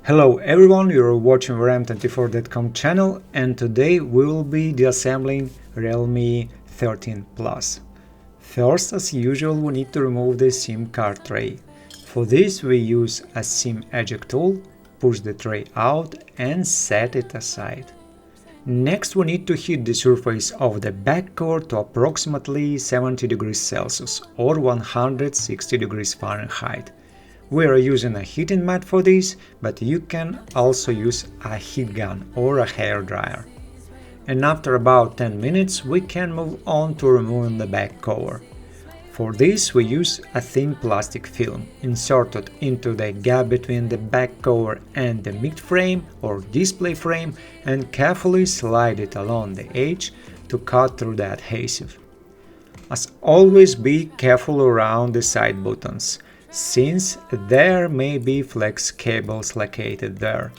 Hello everyone, you're watching Realme24.com channel, and today we will be disassembling Realme 13 Plus. First, as usual, we need to remove the SIM card tray. For this we use a SIM eject tool, push the tray out and set it aside. Next we need to heat the surface of the back cover to approximately 70 degrees Celsius or 160 degrees Fahrenheit. We are using a heating mat for this, but you can also use a heat gun or a hair dryer. And after about 10 minutes we can move on to removing the back cover. For this we use a thin plastic film inserted into the gap between the back cover and the mid frame or display frame and carefully slide it along the edge to cut through the adhesive. As always, be careful around the side buttons, since there may be flex cables located there.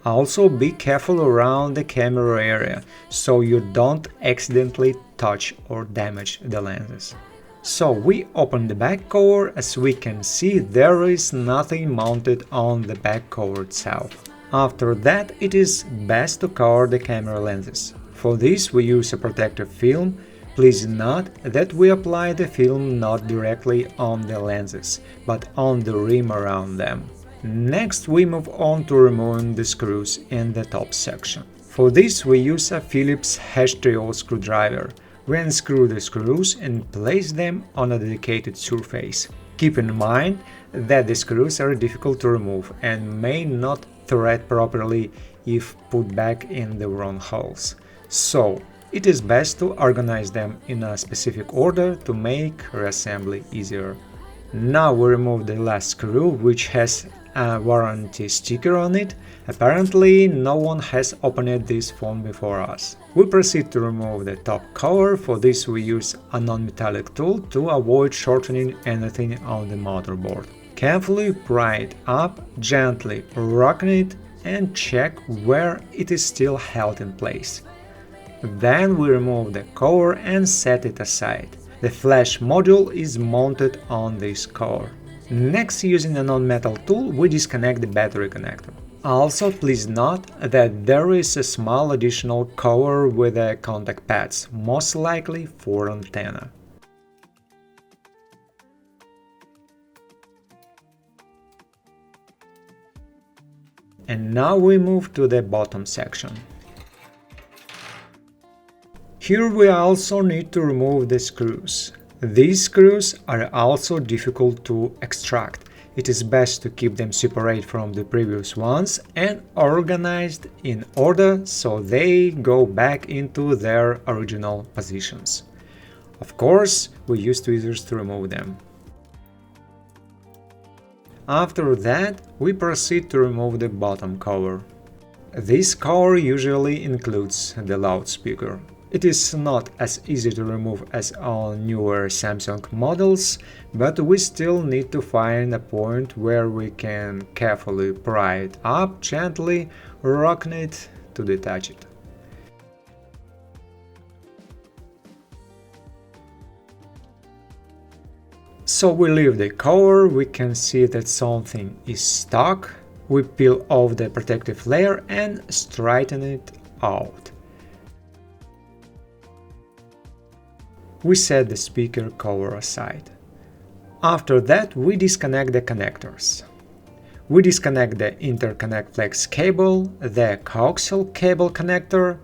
Also be careful around the camera area, so you don't accidentally touch or damage the lenses. So we open the back cover. As we can see, there is nothing mounted on the back cover itself. After that, it is best to cover the camera lenses. For this we use a protective film. Please note that we apply the film not directly on the lenses, but on the rim around them. Next we move on to removing the screws in the top section. For this we use a Phillips H3O screwdriver. We unscrew the screws and place them on a dedicated surface. Keep in mind that the screws are difficult to remove and may not thread properly if put back in the wrong holes. So it is best to organize them in a specific order to make reassembly easier. Now we remove the last screw, which has a warranty sticker on it. Apparently no one has opened this phone before us. We proceed to remove the top cover. For this we use a non-metallic tool to avoid shortening anything on the motherboard. Carefully pry it up, gently rocking it and check where it is still held in place. Then we remove the cover and set it aside. The flash module is mounted on this cover. Next, using a non-metal tool, we disconnect the battery connector. Also, please note that there is a small additional cover with contact pads, most likely for antenna. And now we move to the bottom section. Here we also need to remove the screws. These screws are also difficult to extract. It is best to keep them separate from the previous ones and organized in order so they go back into their original positions. Of course, we use tweezers to remove them. After that, we proceed to remove the bottom cover. This cover usually includes the loudspeaker. It is not as easy to remove as on newer Samsung models, but we still need to find a point where we can carefully pry it up, gently rocking it to detach it. So we leave the cover. We can see that something is stuck. We peel off the protective layer and straighten it out. We set the speaker cover aside. After that, we disconnect the connectors. We disconnect the interconnect flex cable, the coaxial cable connector,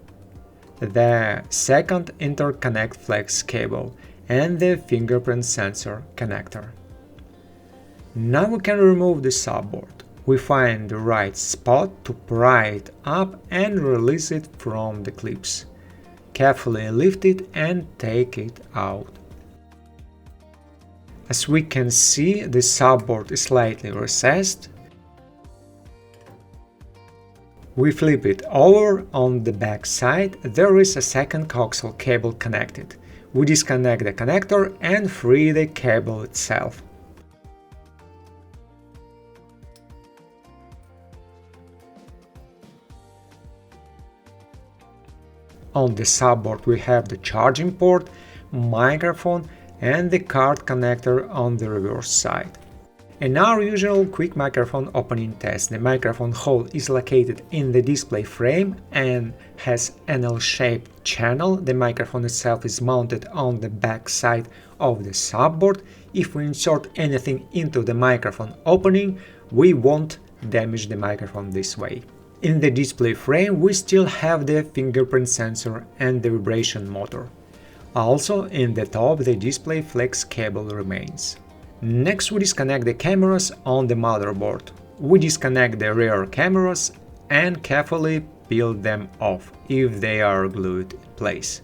the second interconnect flex cable, and the fingerprint sensor connector. Now we can remove the subboard. We find the right spot to pry it up and release it from the clips. Carefully lift it and take it out. As we can see, the subboard is slightly recessed. We flip it over. On the back side there is a second coaxial cable connected. We disconnect the connector and free the cable itself. On the subboard we have the charging port, microphone and the card connector on the reverse side. In our usual quick microphone opening test, the microphone hole is located in the display frame and has an L-shaped channel. The microphone itself is mounted on the back side of the subboard. If we insert anything into the microphone opening, we won't damage the microphone this way. In the display frame we still have the fingerprint sensor and the vibration motor. Also in the top the display flex cable remains. Next we disconnect the cameras on the motherboard. We disconnect the rear cameras and carefully peel them off if they are glued in place.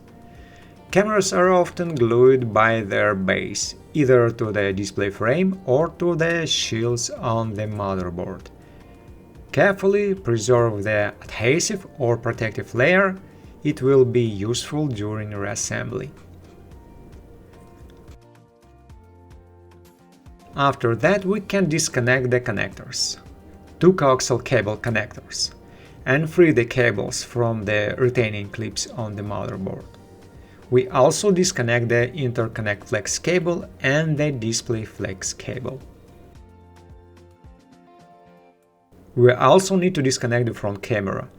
Cameras are often glued by their base, either to the display frame or to the shields on the motherboard. Carefully preserve the adhesive or protective layer, it will be useful during reassembly. After that we can disconnect the connectors, two coaxial cable connectors, and free the cables from the retaining clips on the motherboard. We also disconnect the interconnect flex cable and the display flex cable. We also need to disconnect the front camera.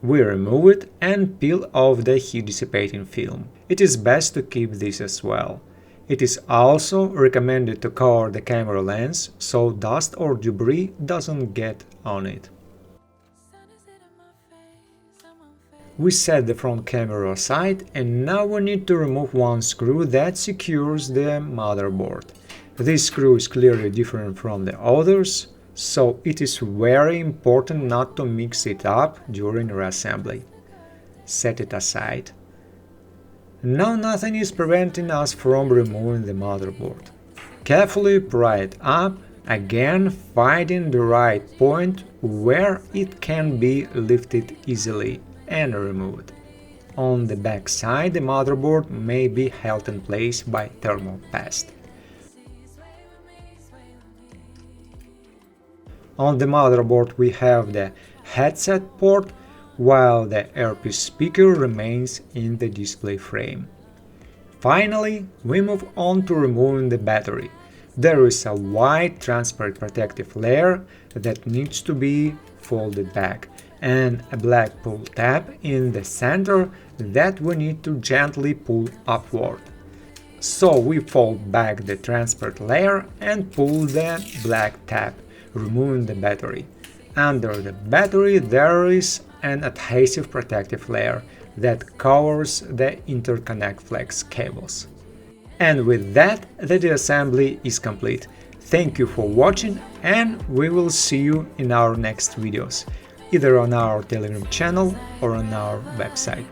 We remove it and peel off the heat dissipating film. It is best to keep this as well. It is also recommended to cover the camera lens so dust or debris doesn't get on it. We set the front camera aside and now we need to remove one screw that secures the motherboard. This screw is clearly different from the others, so it is very important not to mix it up during reassembly. Set it aside. Now nothing is preventing us from removing the motherboard. Carefully pry it up, again finding the right point where it can be lifted easily and removed. On the back side the motherboard may be held in place by thermal paste. On the motherboard we have the headset port, while the earpiece speaker remains in the display frame. Finally, we move on to removing the battery. There is a white transparent protective layer that needs to be folded back, and a black pull tab in the center that we need to gently pull upward. So we fold back the transparent layer and pull the black tab, removing the battery. Under the battery there is an adhesive protective layer that covers the interconnect flex cables. And with that, the disassembly is complete. Thank you for watching and we will see you in our next videos, either on our Telegram channel or on our website.